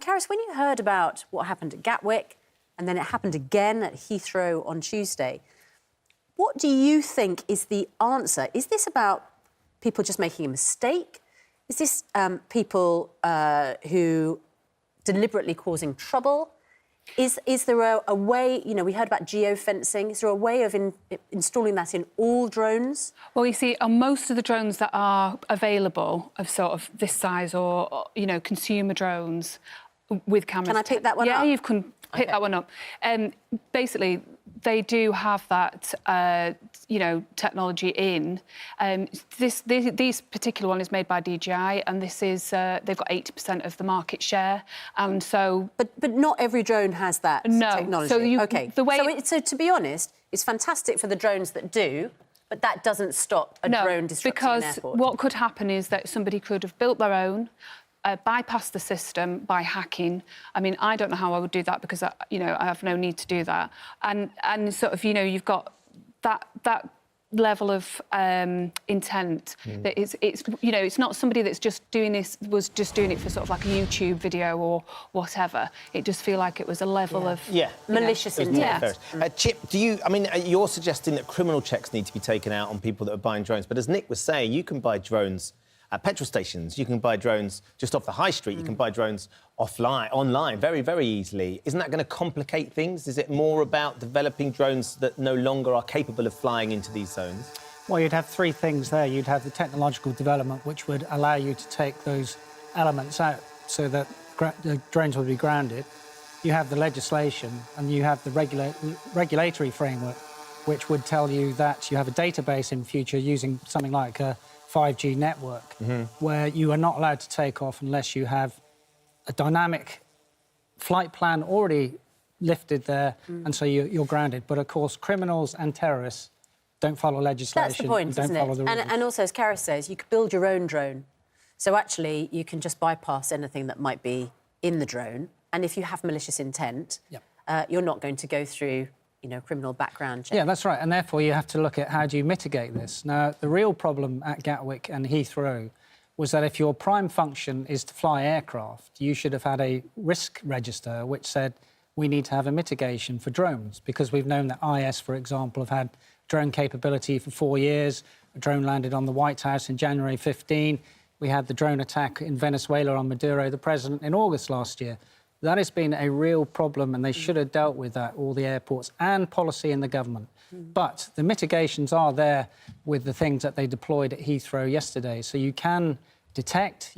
Carys, when you heard about what happened at Gatwick and then it happened again at Heathrow on Tuesday, what do you think is the answer? Is this about people just making a mistake? Is this people who deliberately causing trouble? Is there a way, you know, we heard about geofencing, is there a way of installing that in all drones? Well, you see, on most of the drones that are available of sort of this size or you know, consumer drones with cameras... Can I pick that one up? Yeah, you can pick that one up. Basically, they do have that, you know, technology in. This particular one is made by DJI, and this is they've got 80% of the market share, and so. But not every drone has that technology. So so to be honest, it's fantastic for the drones that do. But that doesn't stop a drone disrupting an airport. Because what could happen is that somebody could have built their own, bypass the system by hacking. I mean, I don't know how I would do that because, you know, I have no need to do that. And sort of, you know, you've got that level of intent that it's, you know, it's not somebody that's just doing this, was just doing it for sort of like a YouTube video or whatever. It just feel like it was a level of... malicious intent. Chip, I mean, you're suggesting that criminal checks need to be taken out on people that are buying drones, but as Nick was saying, you can buy drones at petrol stations, you can buy drones just off the high street, you can buy drones online, very, very easily. Isn't that going to complicate things? Is it more about developing drones that no longer are capable of flying into these zones? Well, you'd have three things there. You'd have the technological development, which would allow you to take those elements out so that the drones would be grounded. You have the legislation, and you have the regulatory framework, which would tell you that you have a database in future using something like a 5G network, where you are not allowed to take off unless you have a dynamic flight plan already lifted there, and so you're grounded. But, of course, criminals and terrorists don't follow legislation. That's the point, isn't it? And also, as Carys says, you could build your own drone. So, actually, you can just bypass anything that might be in the drone. And if you have malicious intent, you're not going to go through... you know, criminal background check. Yeah, that's right. And therefore, you have to look at how do you mitigate this. Now, the real problem at Gatwick and Heathrow was that if your prime function is to fly aircraft, you should have had a risk register which said we need to have a mitigation for drones, because we've known that IS, for example, have had drone capability for 4 years. A drone landed on the White House in January 15. We had the drone attack in Venezuela on Maduro, the president, in August last year. That has been a real problem, and they should have dealt with that, all the airports, and policy in the government. But the mitigations are there with the things that they deployed at Heathrow yesterday. So you can detect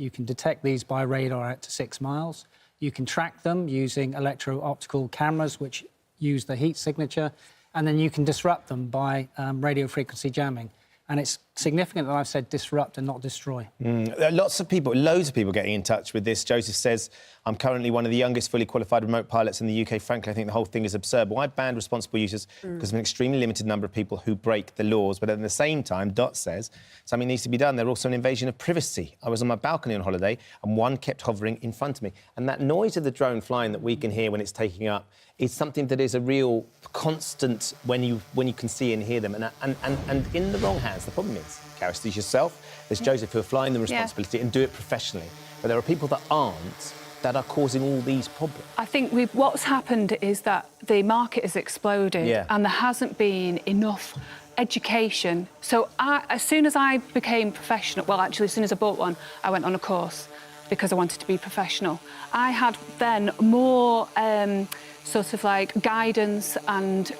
these by radar out to 6 miles. You can track them using electro-optical cameras, which use the heat signature, and then you can disrupt them by radio frequency jamming. And it's significant that I've said disrupt and not destroy. Loads of people getting in touch with this. Joseph says, I'm currently one of the youngest fully qualified remote pilots in the UK. Frankly, I think the whole thing is absurd. Why ban responsible users? Because of an extremely limited number of people who break the laws. But at the same time, Dot says, something needs to be done. There's also an invasion of privacy. I was on my balcony on holiday and one kept hovering in front of me. And that noise of the drone flying that we can hear when it's taking up is something that is a real constant when you can see and hear them. And in the wrong hands, the problem is, Carys, there's yourself, there's Joseph, who are flying the responsibility and do it professionally. But there are people that aren't, that are causing all these problems. I think what's happened is that the market has exploded and there hasn't been enough education. So as soon as I became professional, well, actually, as soon as I bought one, I went on a course because I wanted to be professional. I had then more sort of like guidance and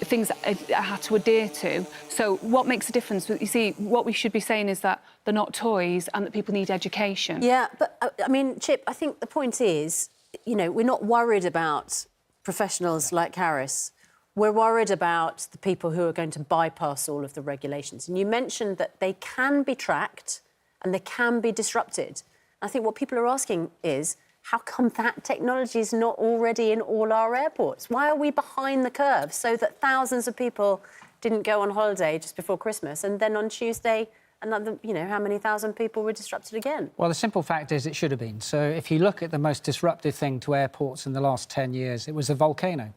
things that I had to adhere to. So what makes a difference? You see, what we should be saying is that they're not toys and that people need education. Yeah, but, I mean, Chip, I think the point is, you know, we're not worried about professionals like Carys. We're worried about the people who are going to bypass all of the regulations. And you mentioned that they can be tracked and they can be disrupted. I think what people are asking is, how come that technology is not already in all our airports? Why are we behind the curve so that thousands of people didn't go on holiday just before Christmas and then on Tuesday, another, you know, how many thousand people were disrupted again? Well, the simple fact is it should have been. So if you look at the most disruptive thing to airports in the last 10 years, it was a volcano.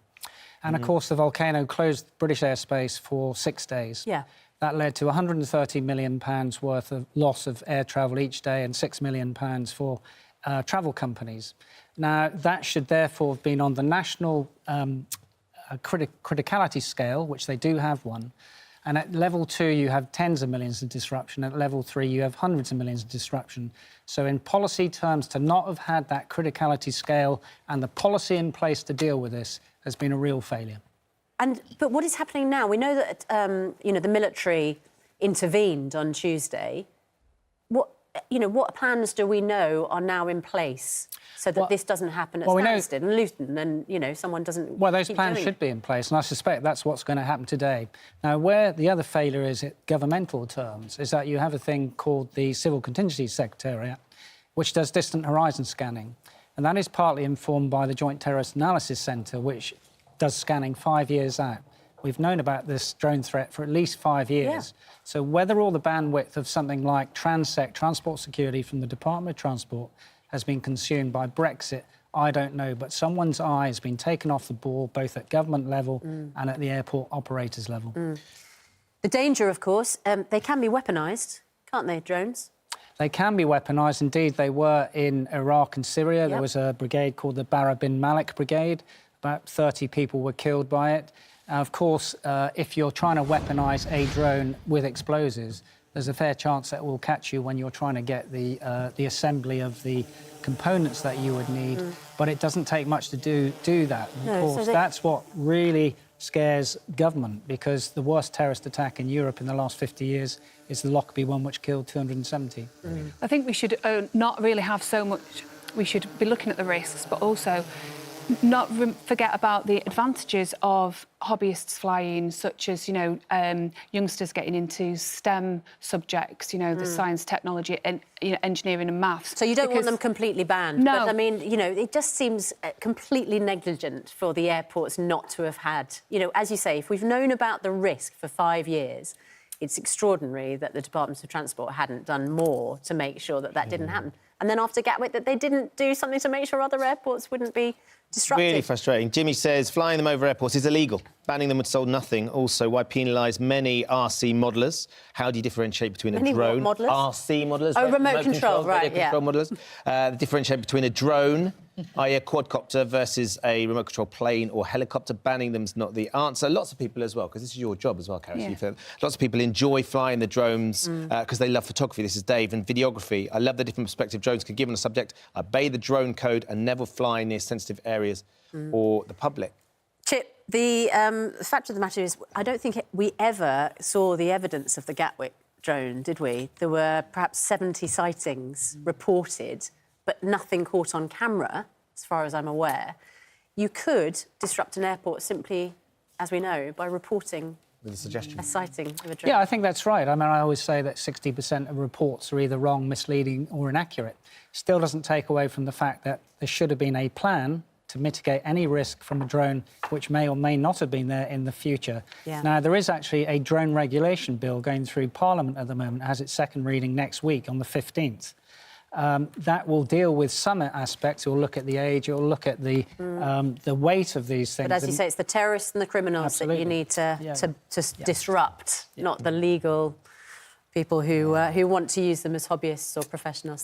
And, of course, the volcano closed British airspace for 6 days. Yeah. That led to £130 million worth of loss of air travel each day and £6 million for travel companies. Now, that should therefore have been on the national criticality scale, which they do have one. And at level 2, you have tens of millions of disruption. At level 3, you have hundreds of millions of disruption. So in policy terms, to not have had that criticality scale and the policy in place to deal with this has been a real failure. But what is happening now? We know that, the military intervened on Tuesday. What plans do we know are now in place so that this doesn't happen at Stansted and Luton and, someone doesn't Well, those plans should be in place, and I suspect that's what's going to happen today. Now, where the other failure is in governmental terms is that you have a thing called the Civil Contingency Secretariat, which does distant horizon scanning, and that is partly informed by the Joint Terrorist Analysis Centre, which does scanning 5 years out. We've known about this drone threat for at least 5 years. Yeah. So whether all the bandwidth of something like Transec, Transport Security from the Department of Transport, has been consumed by Brexit, I don't know. But someone's eye has been taken off the ball, both at government level and at the airport operators level. The danger, of course, they can be weaponised, can't they, drones? They can be weaponised. Indeed, they were in Iraq and Syria. Yep. There was a brigade called the Bara bin Malik Brigade. About 30 people were killed by it. Of course, if you're trying to weaponise a drone with explosives, there's a fair chance that it will catch you when you're trying to get the assembly of the components that you would need. But it doesn't take much to do that. And of course, that's what really scares government, because the worst terrorist attack in Europe in the last 50 years is the Lockerbie one, which killed 270. I think we should not really have so much... We should be looking at the risks, but also not forget about the advantages of hobbyists flying, such as, youngsters getting into STEM subjects, the science, technology, and engineering and maths. So you don't want them completely banned? No. But, I mean, it just seems completely negligent for the airports not to have had... as you say, if we've known about the risk for 5 years, it's extraordinary that the Department of Transport hadn't done more to make sure that that didn't happen. And then after Gatwick, that they didn't do something to make sure other airports wouldn't be disrupted. Really frustrating. Jimmy says flying them over airports is illegal. Banning them would solve nothing. Also, why penalise many RC modellers? How do you differentiate between a drone... What, modellers? RC modellers. Oh, remote control, right, yeah. Control modellers. Differentiate between a drone, i.e. a quadcopter, versus a remote control plane or helicopter. Banning them's not the answer. Lots of people as well, because this is your job as well, Carys. Yeah. Lots of people enjoy flying the drones because they love photography. This is Dave. And videography. I love the different perspective drones can give on a subject. Obey the drone code and never fly near sensitive areas or the public. Chip, the fact of the matter is, I don't think we ever saw the evidence of the Gatwick drone, did we? There were perhaps 70 sightings reported, but nothing caught on camera, as far as I'm aware. You could disrupt an airport simply, as we know, by reporting with a suggestion. A sighting of a drone. Yeah, I think that's right. I mean, I always say that 60% of reports are either wrong, misleading or inaccurate. Still doesn't take away from the fact that there should have been a plan to mitigate any risk from a drone which may or may not have been there in the future. Yeah. Now, there is actually a drone regulation bill going through Parliament at the moment. It has its second reading next week on the 15th. That will deal with some aspects. It will look at the age, it will look at the weight of these things. But as you say, it's the terrorists and the criminals that you need to disrupt, not the legal people who want to use them as hobbyists or professionals.